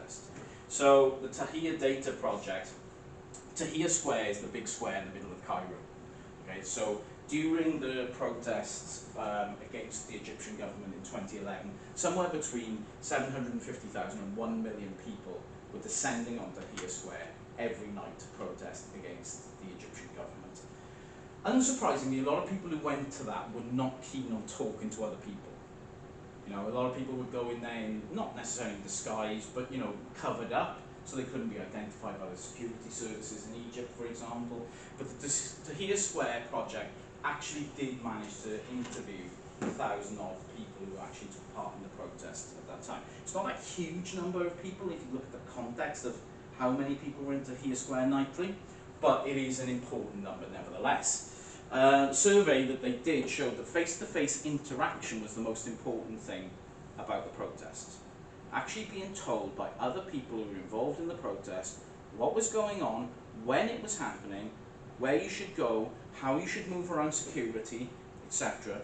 protest. So the Tahrir Data Project, Tahrir Square is the big square in the middle of Cairo. Okay, so during the protests against the Egyptian government in 2011, somewhere between 750,000 and 1 million people were descending on Tahrir Square every night to protest against the Egyptian government. Unsurprisingly, a lot of people who went to that were not keen on talking to other people. You know, a lot of people would go in there in, not necessarily disguised, but, you know, covered up, so they couldn't be identified by the security services in Egypt, for example. But the Tahrir Square project actually did manage to interview 1,000 odd people who actually took part in the protest at that time. It's not a huge number of people if you look at the context of how many people were in Tahrir Square nightly, but it is an important number nevertheless. The survey that they did showed that face-to-face interaction was the most important thing about the protest. Actually being told by other people who were involved in the protest what was going on, when it was happening, where you should go, how you should move around security, etc.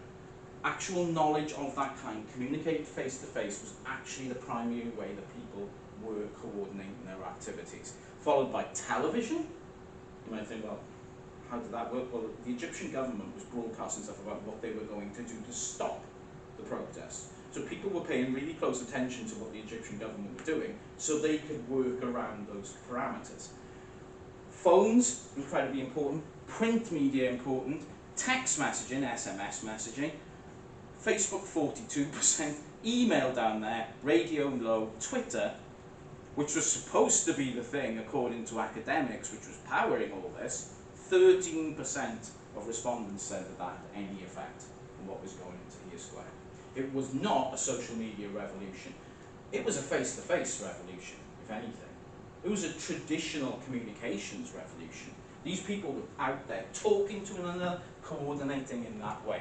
Actual knowledge of that kind, communicated face-to-face, was actually the primary way that people were coordinating their activities. Followed by television. You might think, well, how did that work? Well, the Egyptian government was broadcasting stuff about what they were going to do to stop the protests. So people were paying really close attention to what the Egyptian government were doing so they could work around those parameters. Phones, incredibly important. Print media, important. Text messaging, SMS messaging. Facebook, 42%. Email down there. Radio, low. Twitter, which was supposed to be the thing according to academics, which was powering all this, 13% of respondents said that that had any effect on what was going into Tahrir Square. It was not a social media revolution. It was a face-to-face revolution, if anything. It was a traditional communications revolution. These people were out there talking to one another, coordinating in that way.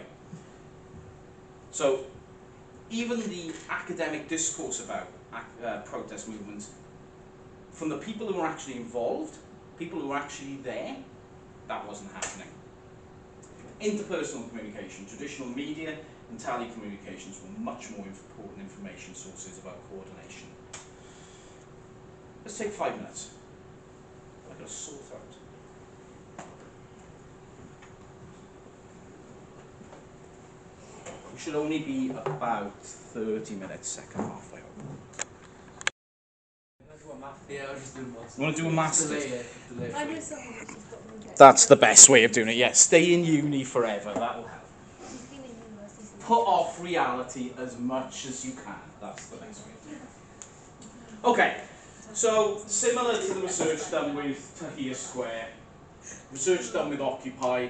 So even the academic discourse about protest movements, from the people who were actually involved, people who were actually there, that wasn't happening. Interpersonal communication, traditional media and telecommunications were much more important information sources about coordination. Let's take 5 minutes. I've got a sore throat. We should only be about 30 minutes, second half, I hope. Yeah, I was just doing maths. You want to do a master's? Delay. I know someone who's just got one. That's the best way of doing it, yes. Stay in uni forever, that'll help. He's been in university since. Put off reality as much as you can. That's the best way of doing it. Okay, so similar to the research done with Tahrir Square, research done with Occupy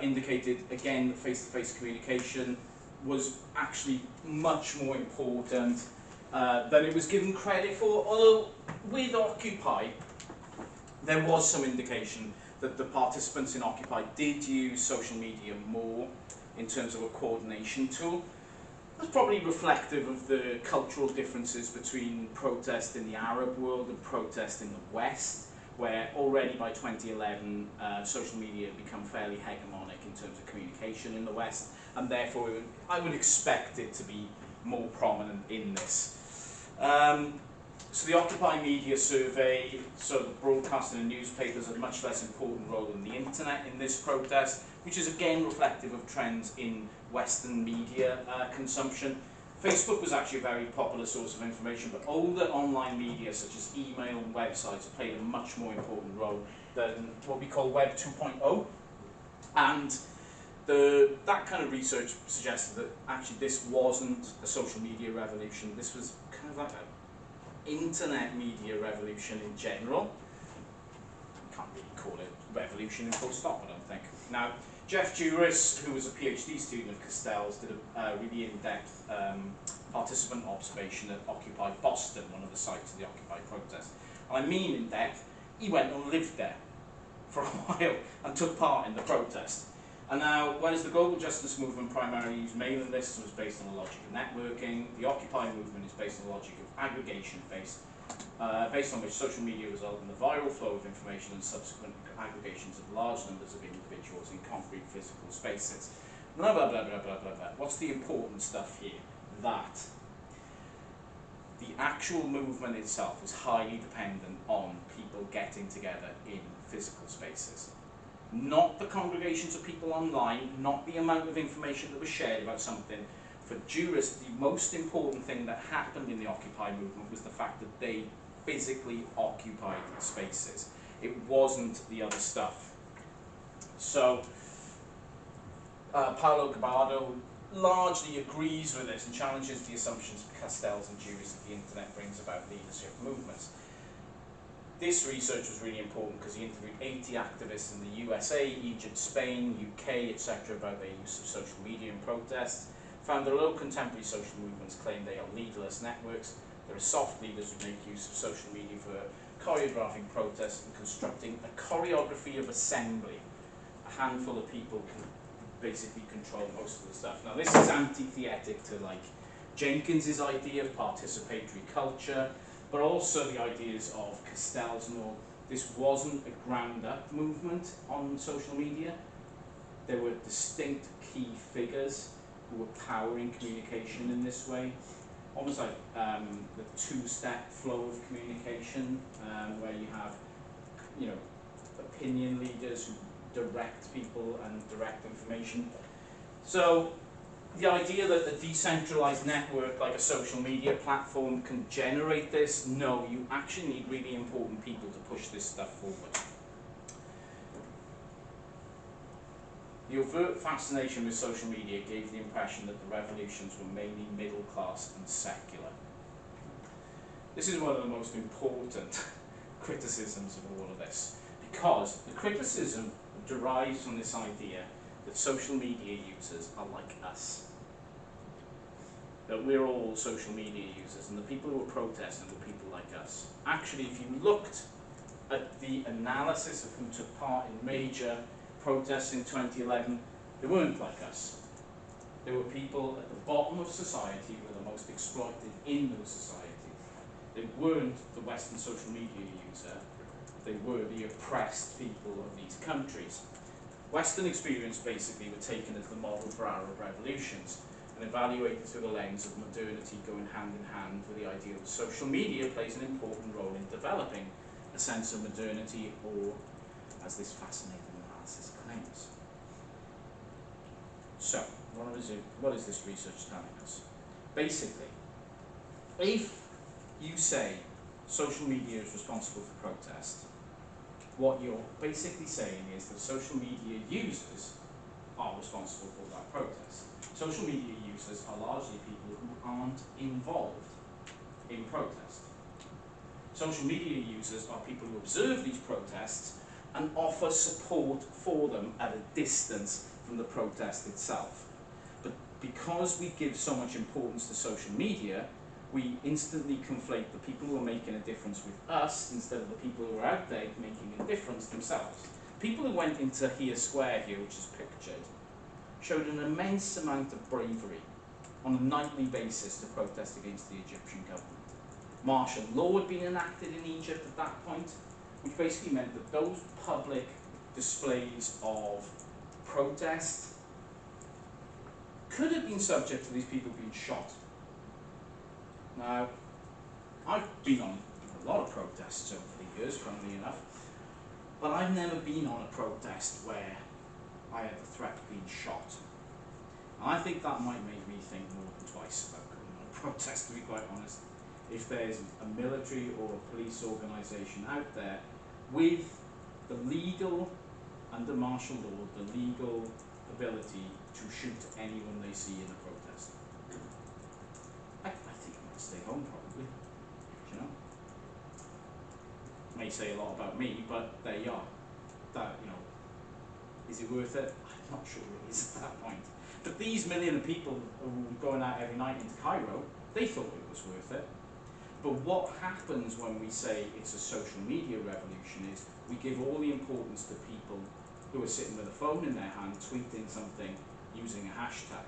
indicated, again, that face-to-face communication was actually much more important than it was given credit for, although with Occupy, there was some indication that the participants in Occupy did use social media more in terms of a coordination tool. That's probably reflective of the cultural differences between protest in the Arab world and protest in the West, where already by 2011 social media had become fairly hegemonic in terms of communication in the West, and therefore I would expect it to be more prominent in this. So the Occupy Media Survey, so the broadcasting and newspapers had a much less important role than the internet in this protest, which is again reflective of trends in Western media consumption. Facebook was actually a very popular source of information, but older online media such as email and websites played a much more important role than what we call Web 2.0. And that kind of research suggested that actually this wasn't a social media revolution, this was kind of like an internet media revolution in general. You can't really call it revolution in full stop, I don't think. Now, Jeff Juris, who was a PhD student at Castells, did a really in-depth participant observation at Occupy Boston, one of the sites of the Occupy protest. And I mean in-depth, he went and lived there for a while and took part in the protest. And now, whereas the global justice movement primarily used mailing lists and was based on the logic of networking, the Occupy movement is based on the logic of aggregation, based on which social media result in the viral flow of information and subsequent aggregations of large numbers of individuals in concrete physical spaces. Blah, blah, blah, blah, blah, blah, blah, blah. What's the important stuff here? That. The Occupy movement is based on the logic of aggregation, based on which social media result in the viral flow of information and subsequent aggregations of large numbers of individuals in concrete physical spaces. Blah, blah, blah, blah, blah, blah, blah. What's the important stuff here? That the actual movement itself was highly dependent on people getting together in physical spaces. Not the congregations of people online, not the amount of information that was shared about something. For jurists, the most important thing that happened in the Occupy movement was the fact that they physically occupied spaces. It wasn't the other stuff. So, Paolo Gabardo largely agrees with this and challenges the assumptions of Castells and juries that the internet brings about leadership movements. This research was really important because he interviewed 80 activists in the USA, Egypt, Spain, UK, etc. about their use of social media in protests, found that although contemporary social movements claim they are leaderless networks, there are soft leaders who make use of social media for choreographing protests and constructing a choreography of assembly. A handful of people can basically control most of the stuff. Now this is antithetic to like Jenkins's idea of participatory culture, but also the ideas of Castells and all. This wasn't a ground-up movement on social media. There were distinct key figures who were powering communication in this way. Almost like the two-step flow of communication, where you have, you know, opinion leaders who direct people and direct information. So the idea that a decentralized network like a social media platform can generate this, no, you actually need really important people to push this stuff forward. The overt fascination with social media gave the impression that the revolutions were mainly middle class and secular. This is one of the most important criticisms of all of this, because the criticism derives from this idea that social media users are like us. That we're all social media users, and the people who are protesting were people like us. Actually, if you looked at the analysis of who took part in major protests in 2011, they weren't like us. They were people at the bottom of society who were the most exploited in those societies. They weren't the Western social media user, they were the oppressed people of these countries. Western experience basically were taken as the model for Arab revolutions and evaluated through the lens of modernity going hand in hand with the idea that social media plays an important role in developing a sense of modernity, or as this fascinating analysis claims. So, what is this research telling us? Basically, if you say social media is responsible for protest, what you're basically saying is that social media users are responsible for that protest. Social media users are largely people who aren't involved in protest. Social media users are people who observe these protests and offer support for them at a distance from the protest itself. But because we give so much importance to social media, we instantly conflate the people who are making a difference with us instead of the people who are out there making a difference themselves. People who went into Tahrir Square here, which is pictured, showed an immense amount of bravery on a nightly basis to protest against the Egyptian government. Martial law had been enacted in Egypt at that point, which basically meant that those public displays of protest could have been subject to these people being shot. Now, I've been on a lot of protests over the years, funnily enough, but I've never been on a protest where I had the threat of being shot. And I think that might make me think more than twice about going on a protest, to be quite honest. If there's a military or a police organisation out there with the legal, under martial law, the legal ability to shoot anyone they see in a protest. I think I might stay home probably, you know. May say a lot about me, but there you are. That, you know, is it worth it? I'm not sure it is at that point. But these million of people who were going out every night into Cairo, they thought it was worth it. But what happens when we say it's a social media revolution is we give all the importance to people who are sitting with a phone in their hand, tweeting something, using a hashtag,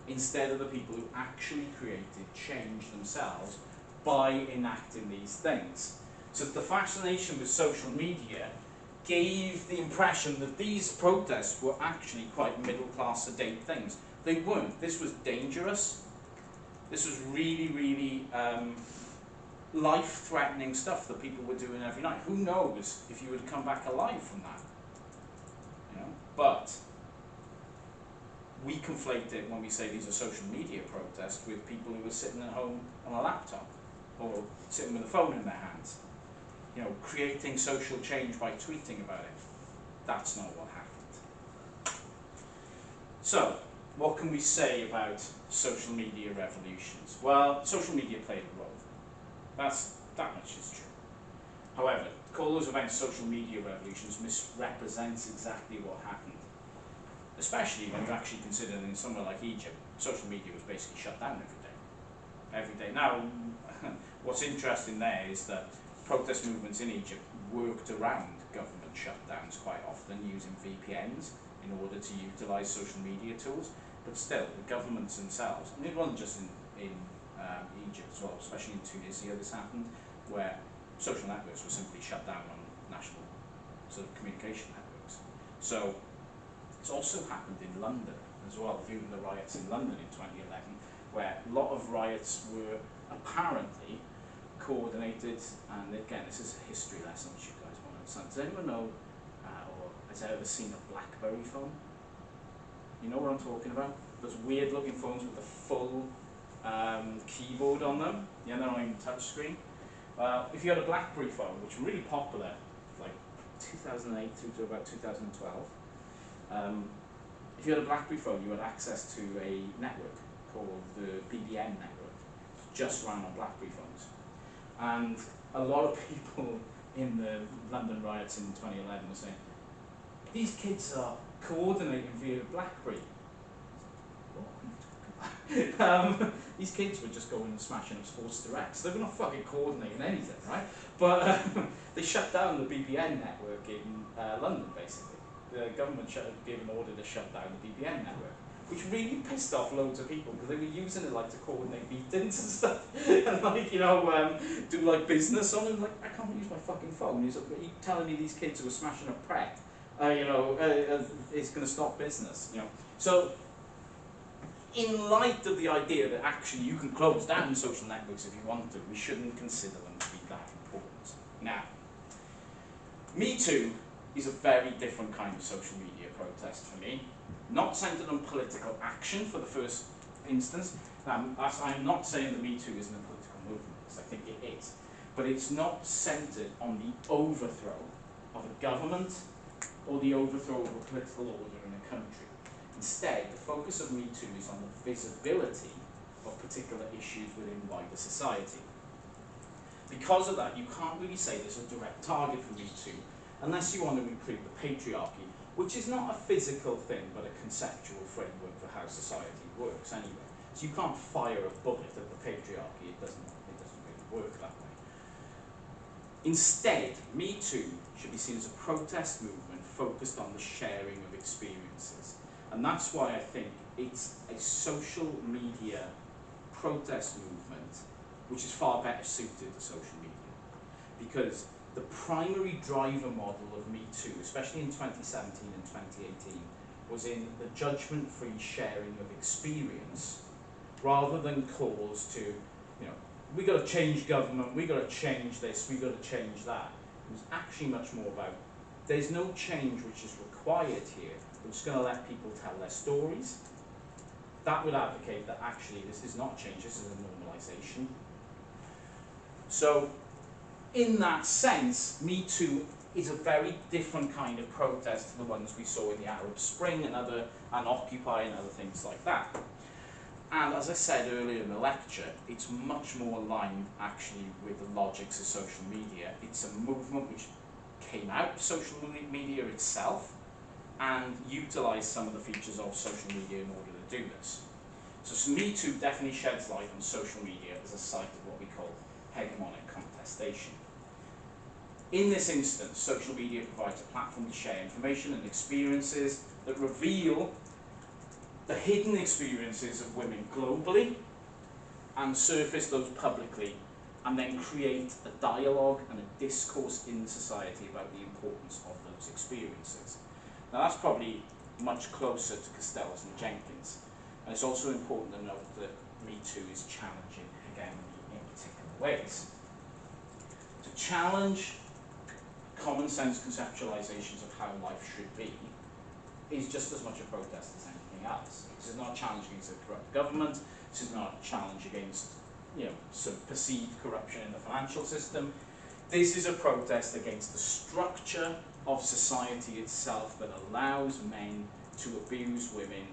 instead of the people who actually created change themselves by enacting these things. So the fascination with social media gave the impression that these protests were actually quite middle-class, sedate things. They weren't. This was dangerous. This was really, really life-threatening stuff that people were doing every night. Who knows if you would come back alive from that? You know? But we conflate it when we say these are social media protests with people who are sitting at home on a laptop or sitting with a phone in their hands, you know, creating social change by tweeting about it. That's not what happened. So, what can we say about social media revolutions? Well, social media played a role. That much is true. However, to call those events social media revolutions misrepresents exactly what happened. Especially when you actually consider that in somewhere like Egypt, social media was basically shut down every day. Now, what's interesting there is that protest movements in Egypt worked around government shutdowns quite often using VPNs in order to utilise social media tools. But still, the governments themselves, and it wasn't just in Egypt as well, especially in Tunisia this happened, where social networks were simply shut down on national sort of communication networks. So it's also happened in London as well, viewing the riots in London in 2011, where a lot of riots were apparently coordinated, and again, this is a history lesson which you guys want to understand. Does anyone know, or has ever seen a BlackBerry phone? You know what I'm talking about? Those weird looking phones with the full keyboard on them. Yeah, they're not even touchscreen. If you had a BlackBerry phone, which was really popular, like 2008 through to about 2012, if you had a BlackBerry phone, you had access to a network called the BBM network. It just ran on BlackBerry phones. And a lot of people in the London riots in 2011 were saying, these kids are coordinating via BlackBerry. These kids were just going and smashing up Sports Direct, so they were not fucking coordinating anything, right? But they shut down the BBN network in London, basically. The government gave an order to shut down the BBN network, which really pissed off loads of people because they were using it like to coordinate meetings and stuff, and like, you know, do like business on it. Like, I can't use my fucking phone. He's telling me these kids who are smashing up Pret, you know, it's going to stop business, you know. So, in light of the idea that actually you can close down social networks if you want to, we shouldn't consider them to be that important. Now, Me Too is a very different kind of social media protest for me. Not centered on political action for the first instance. I'm not saying that Me Too isn't a political movement, because I think it is. But it's not centered on the overthrow of a government or the overthrow of a political order in a country. Instead, the focus of Me Too is on the visibility of particular issues within wider society. Because of that, you can't really say there's a direct target for Me Too, unless you want to include the patriarchy, which is not a physical thing, but a conceptual framework for how society works anyway. So you can't fire a bullet at the patriarchy, it doesn't really work that way. Instead, Me Too should be seen as a protest movement focused on the sharing of experiences. And that's why I think it's a social media protest movement which is far better suited to social media. Because the primary driver model of Me Too, especially in 2017 and 2018, was in the judgment-free sharing of experience, rather than calls to, you know, we got to change government, we got to change this, we got to change that. It was actually much more about, there's no change which is required here, we're just going to let people tell their stories. That would advocate that actually this is not change, this is a normalization. So, in that sense, Me Too is a very different kind of protest to the ones we saw in the Arab Spring and Occupy and other things like that. And as I said earlier in the lecture, it's much more aligned actually with the logics of social media. It's a movement which came out of social media itself and utilised some of the features of social media in order to do this. So Me Too definitely sheds light on social media as a site of what we call hegemonic contestation. In this instance, social media provides a platform to share information and experiences that reveal the hidden experiences of women globally and surface those publicly, and then create a dialogue and a discourse in society about the importance of those experiences. Now that's probably much closer to Castells and Jenkins, and it's also important to note that Me Too is challenging hegemony in particular ways. To challenge common sense conceptualizations of how life should be is just as much a protest as anything else. This is not a challenge against a corrupt government. This is not a challenge against, some perceived corruption in the financial system. This is a protest against the structure of society itself that allows men to abuse women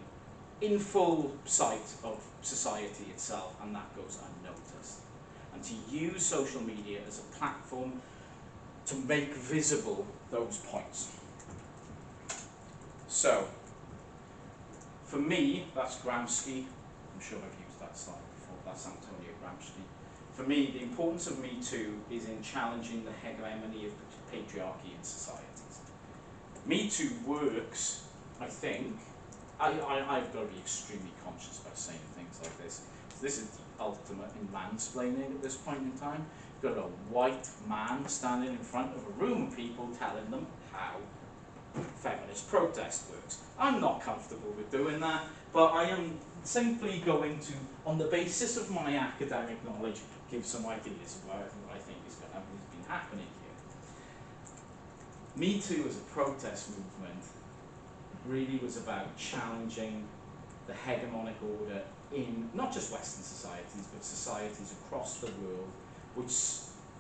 in full sight of society itself, and that goes unnoticed. And to use social media as a platform to make visible those points. So, for me, that's Gramsci. I'm sure I've used that slide before. That's Antonio Gramsci. For me, the importance of Me Too is in challenging the hegemony of patriarchy in societies. Me Too works, I think. I've got to be extremely conscious about saying things like this. This is the ultimate in mansplaining at this point in time. You've got a white man standing in front of a room of people telling them how feminist protest works. I'm not comfortable with doing that, but I am simply going to, on the basis of my academic knowledge, give some ideas of what I think has been happening here. Me Too as a protest movement really was about challenging the hegemonic order in not just Western societies, but societies across the world, which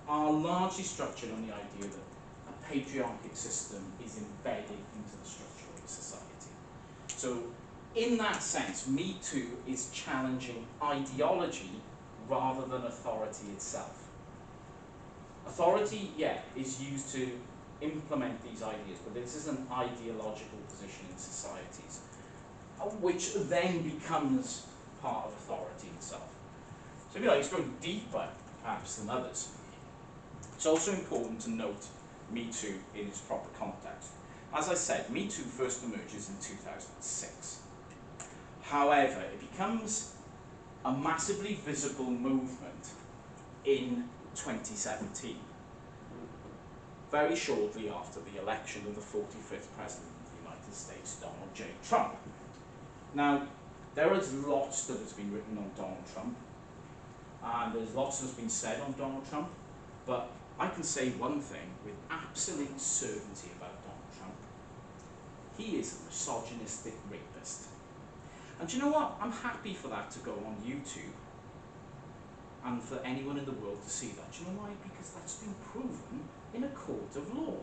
are largely structured on the idea that a patriarchic system is embedded into the structure of society. So, in that sense, Me Too is challenging ideology rather than authority itself. Authority, is used to implement these ideas, but this is an ideological position in societies, which then becomes part of authority itself. So if you like, it's going deeper, perhaps, than others. It's also important to note Me Too in its proper context. As I said, Me Too first emerges in 2006. However, it becomes a massively visible movement in 2017, very shortly after the election of the 45th President of the United States, Donald J. Trump. Now, there is lots that has been written on Donald Trump, and there's lots that's been said on Donald Trump, but I can say one thing with absolute certainty about Donald Trump. He is a misogynistic rapist. And do you know what? I'm happy for that to go on YouTube and for anyone in the world to see that. Do you know why? Because that's been proven in a court of law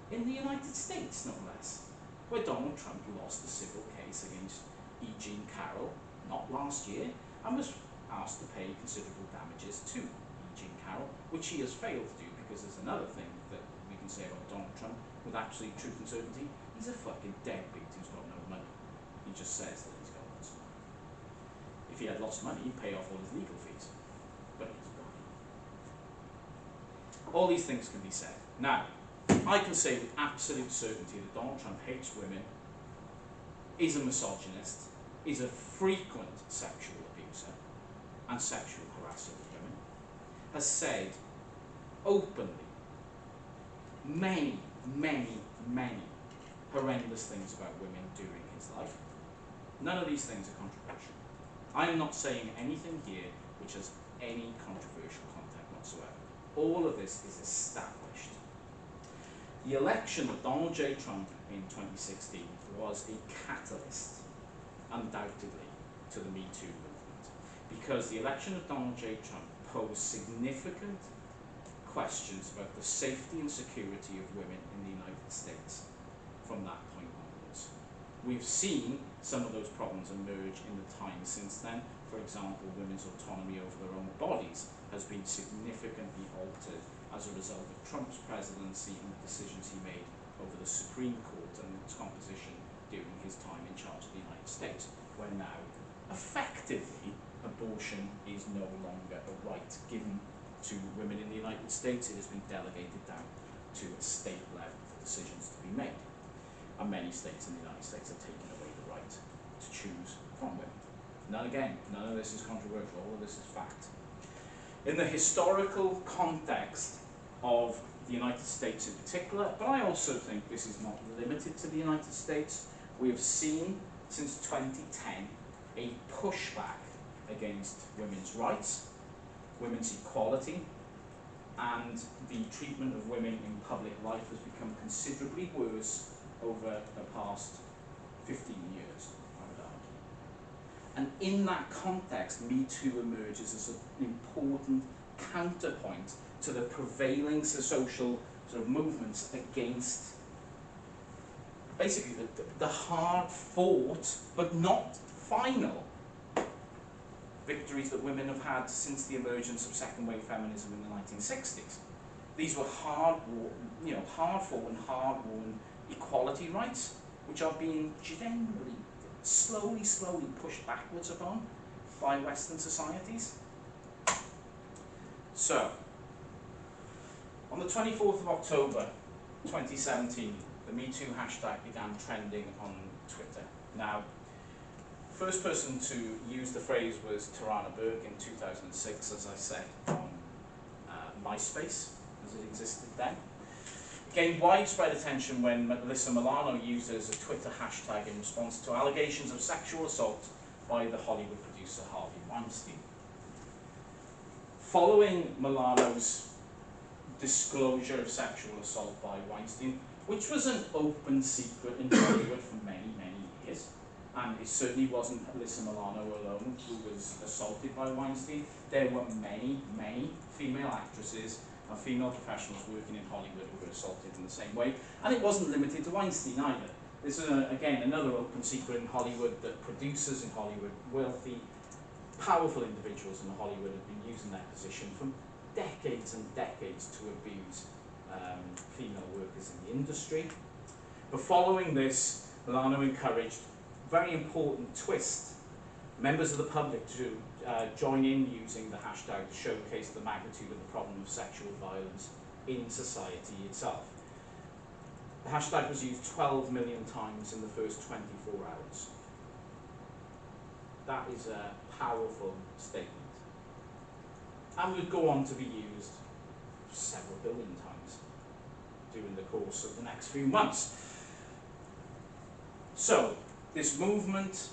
in the United States, no less, where Donald Trump lost a civil case against E. Jean Carroll, not last year, and was asked to pay considerable damages to E. Jean Carroll, which he has failed to do, because there's another thing that we can say about Donald Trump with absolute truth and certainty. He's a fucking deadbeat who's got no money. He just says that he's got lots of money. If he had lots of money, he'd pay off all his legal fees. But he hasn't got any. All these things can be said. Now, I can say with absolute certainty that Donald Trump hates women, is a misogynist, is a frequent sexual abuser and sexual harasser of women, has said openly many, many, many horrendous things about women during his life. None of these things are controversial. I am not saying anything here which has any controversial content whatsoever. All of this is established. The election of Donald J. Trump in 2016 was a catalyst, undoubtedly, to the Me Too movement, because the election of Donald J. Trump posed significant questions about the safety and security of women in the United States from that point onwards. We've seen some of those problems emerge in the time since then. For example, women's autonomy over their own bodies has been significantly altered as a result of Trump's presidency and the decisions he made over the Supreme Court and its composition during his time in charge of the United States, where now, effectively, abortion is no longer a right given to women in the United States. It has been delegated down to a state level for decisions to be made. And many states in the United States have taken away the right to choose from women. None of this is controversial, all of this is fact. In the historical context of the United States in particular, but I also think this is not limited to the United States, we have seen since 2010 a pushback against women's rights, women's equality, and the treatment of women in public life has become considerably worse over the past 15 years, I would argue. And in that context, Me Too emerges as an important counterpoint to the prevailing social sort of movements against basically the hard-fought but not final victories that women have had since the emergence of second-wave feminism in the 1960s. These were hard-fought and hard-won equality rights, which are being generally, slowly pushed backwards upon by Western societies. So, on the 24th of October 2017, the Me Too hashtag began trending on Twitter. Now, first person to use the phrase was Tarana Burke in 2006, as I said, on MySpace, as it existed then. It gained widespread attention when Melissa Milano used it as a Twitter hashtag in response to allegations of sexual assault by the Hollywood producer Harvey Weinstein. Following Milano's disclosure of sexual assault by Weinstein, which was an open secret in Hollywood for many years, and it certainly wasn't Melissa Milano alone who was assaulted by Weinstein. There were many female actresses and female professionals working in Hollywood who were assaulted in the same way, and it wasn't limited to Weinstein either. This is, again, another open secret in Hollywood that producers in Hollywood, wealthy, powerful individuals in Hollywood have been using their position for decades and decades to abuse female workers in the industry. But following this, Milano encouraged very important twist members of the public to join in using the hashtag to showcase the magnitude of the problem of sexual violence in society itself. The hashtag was used 12 million times in the first 24 hours. That is a powerful statement. And would go on to be used several billion times during the course of the next few months. So, this movement,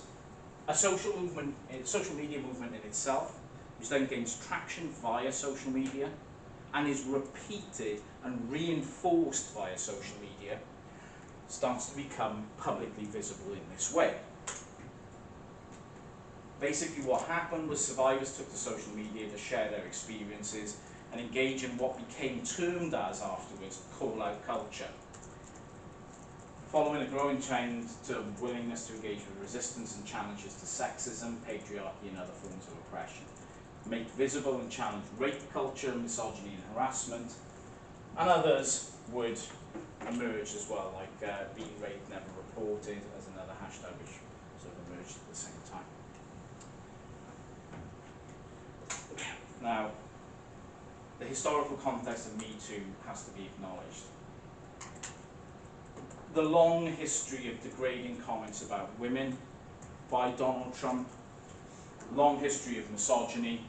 a social media movement in itself, which then gains traction via social media and is repeated and reinforced via social media, starts to become publicly visible in this way. Basically what happened was survivors took to social media to share their experiences and engage in what became termed as, afterwards, call-out culture. Following a growing trend to willingness to engage with resistance and challenges to sexism, patriarchy and other forms of oppression. Make visible and challenge rape culture, misogyny and harassment, and others would emerge as well, like being raped never reported as another hashtag which sort of emerged at the same time. Now, the historical context of Me Too has to be acknowledged. The long history of degrading comments about women by Donald Trump, long history of misogyny,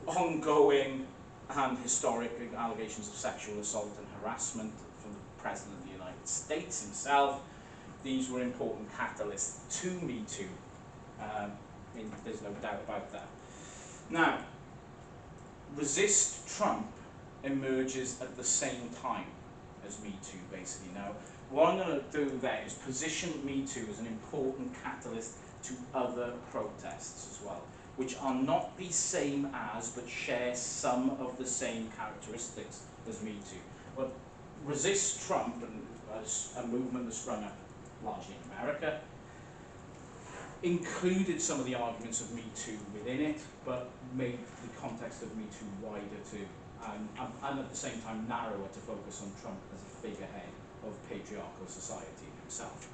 ongoing and historic allegations of sexual assault and harassment from the President of the United States himself. These were important catalysts to Me Too. There's no doubt about that. Now, Resist Trump emerges at the same time as Me Too, basically. Now, what I'm going to do there is position Me Too as an important catalyst to other protests as well, which are not the same as, but share some of the same characteristics as Me Too. But Resist Trump, and a movement that sprung up largely in America, included some of the arguments of Me Too within it, but made the context of Me Too wider too, and at the same time narrower to focus on Trump as a figurehead of patriarchal society himself.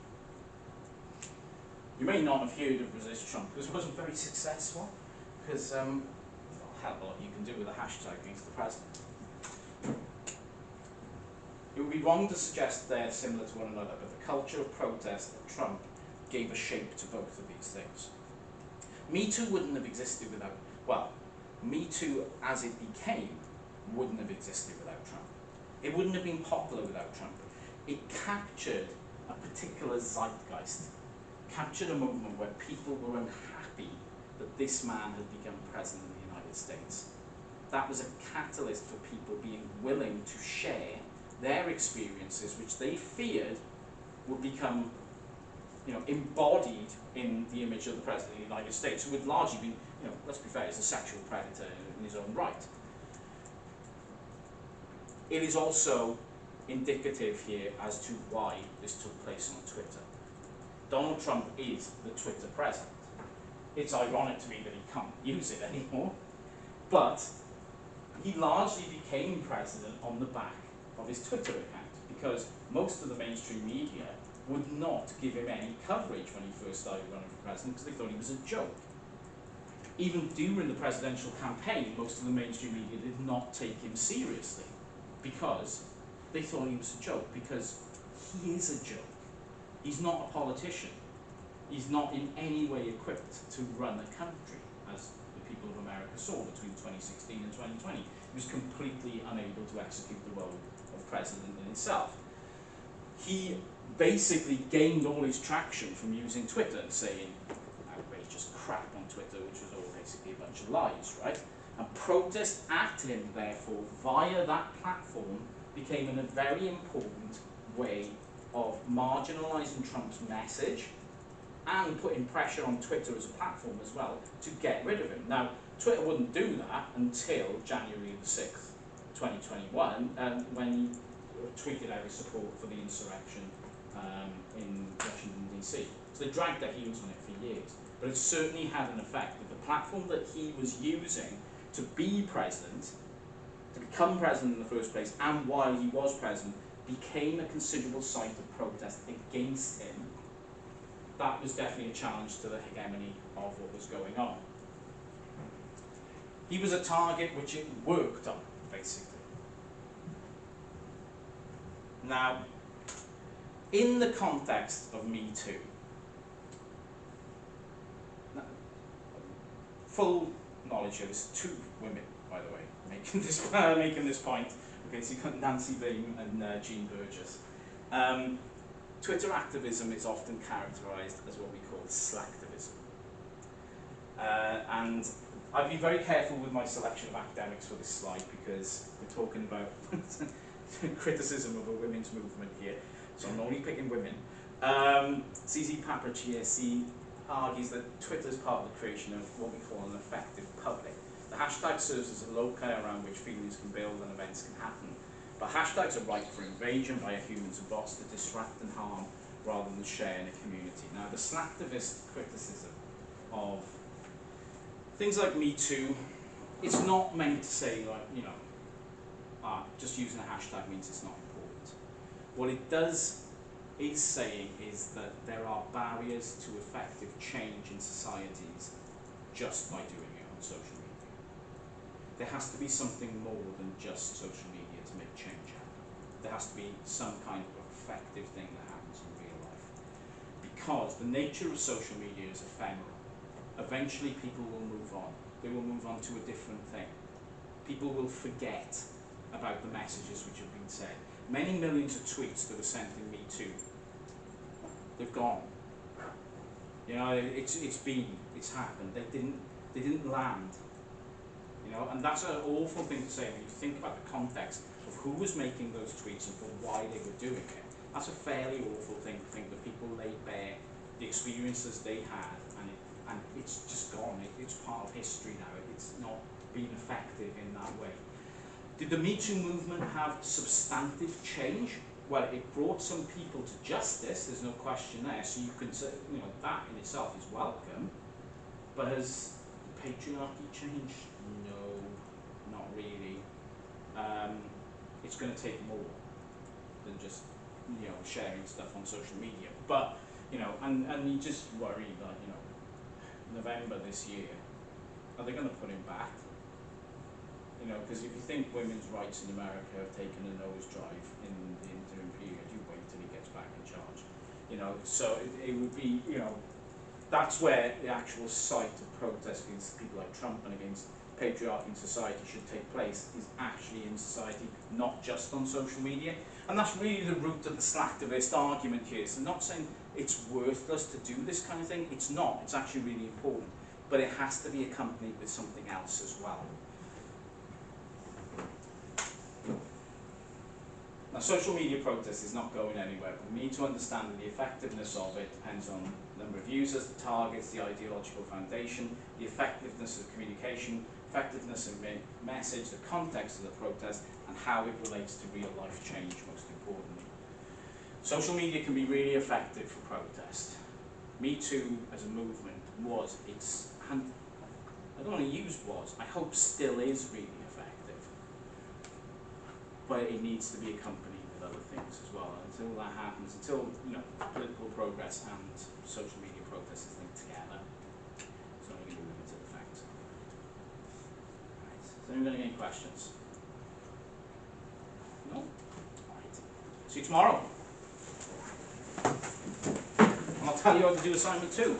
You may not have heard of Resist Trump because it wasn't very successful, because there's a hell of a lot you can do with a hashtag against the president. It would be wrong to suggest they're similar to one another, but the culture of protest at Trump gave a shape to both of these things. Me Too wouldn't have existed without, well, Me Too as it became wouldn't have existed without Trump. It wouldn't have been popular without Trump. It captured a particular zeitgeist captured a moment where people were unhappy that this man had become president of the United States. That was a catalyst for people being willing to share their experiences, which they feared would become, embodied in the image of the president of the United States, who would largely be, let's be fair, he's a sexual predator in his own right. It is also indicative here as to why this took place on Twitter. Donald Trump is the Twitter president. It's ironic to me that he can't use it anymore, but he largely became president on the back of his Twitter account, because most of the mainstream media would not give him any coverage when he first started running for president, because they thought he was a joke. Even during the presidential campaign, most of the mainstream media did not take him seriously, because they thought he was a joke, because he is a joke. He's not a politician. He's not in any way equipped to run a country, as the people of America saw between 2016 and 2020. He was completely unable to execute the role of president in itself. He basically gained all his traction from using Twitter and saying outrageous crap on Twitter, which was all basically a bunch of lies, right? And protest at him, therefore, via that platform, became a very important way of marginalising Trump's message and putting pressure on Twitter as a platform as well to get rid of him. Now, Twitter wouldn't do that until January the 6th, 2021, when he tweeted out his support for the insurrection in Washington, D.C. So they dragged their heels on it for years. But it certainly had an effect that the platform that he was using to be president, to become president in the first place, and while he was president, became a considerable site of protest against him. That was definitely a challenge to the hegemony of what was going on. He was a target which it worked on, basically. Now, in the context of Me Too, full knowledge here, there's two women, by the way, making this point. Okay, so you've got Nancy Bain and Jean Burgess. Twitter activism is often characterized as what we call slacktivism. And I've been very careful with my selection of academics for this slide, because we're talking about criticism of a women's movement here, so I'm only picking women. CZ Papachiesi argues that Twitter is part of the creation of what we call an effective public. The hashtag serves as a locus around which feelings can build and events can happen. But hashtags are ripe for invasion by humans and bots to distract and harm rather than share in a community. Now, the slacktivist criticism of things like Me Too, it's not meant to say, like, just using a hashtag means it's not important. What it is saying is that there are barriers to effective change in societies just by doing it on social media. There has to be something more than just social media to make change happen. There has to be some kind of effective thing that happens in real life. Because the nature of social media is ephemeral. Eventually people will move on. They will move on to a different thing. People will forget about the messages which have been said. Many millions of tweets that were sent in Me Too, they've gone. It's happened. They didn't land. And that's an awful thing to say when you think about the context of who was making those tweets and for why they were doing it. That's a fairly awful thing to think that people laid bare the experiences they had, and it's just gone. It's part of history now. It's not been effective in that way. Did the Me Too movement have substantive change? Well, it brought some people to justice, there's no question there, so you can say, that in itself is welcome. But has patriarchy changed? No, not really. It's going to take more than just, sharing stuff on social media. But, and you just worry that, November this year, are they going to put him back? Because if you think women's rights in America have taken a nosedive in the interim period, you wait till he gets back in charge. So it would be, that's where the actual site of protest against people like Trump and against patriarchy in society should take place is actually in society, not just on social media. And that's really the root of the slacktivist argument here. So I'm not saying it's worthless to do this kind of thing. It's not. It's actually really important. But it has to be accompanied with something else as well. Now, social media protest is not going anywhere. We need to understand that the effectiveness of it depends on the number of users, the targets, the ideological foundation, the effectiveness of communication, effectiveness of message, the context of the protest, and how it relates to real life change, most importantly. Social media can be really effective for protest. Me Too as a movement was, and I don't want to use was, I hope still is really effective. But it needs to be accompanied with other things as well. Until that happens, until political progress and social media protest is linked together, it's only going to be limited effect. Right. Is anyone got any questions? No? Alright. See you tomorrow. And I'll tell you how to do assignment 2.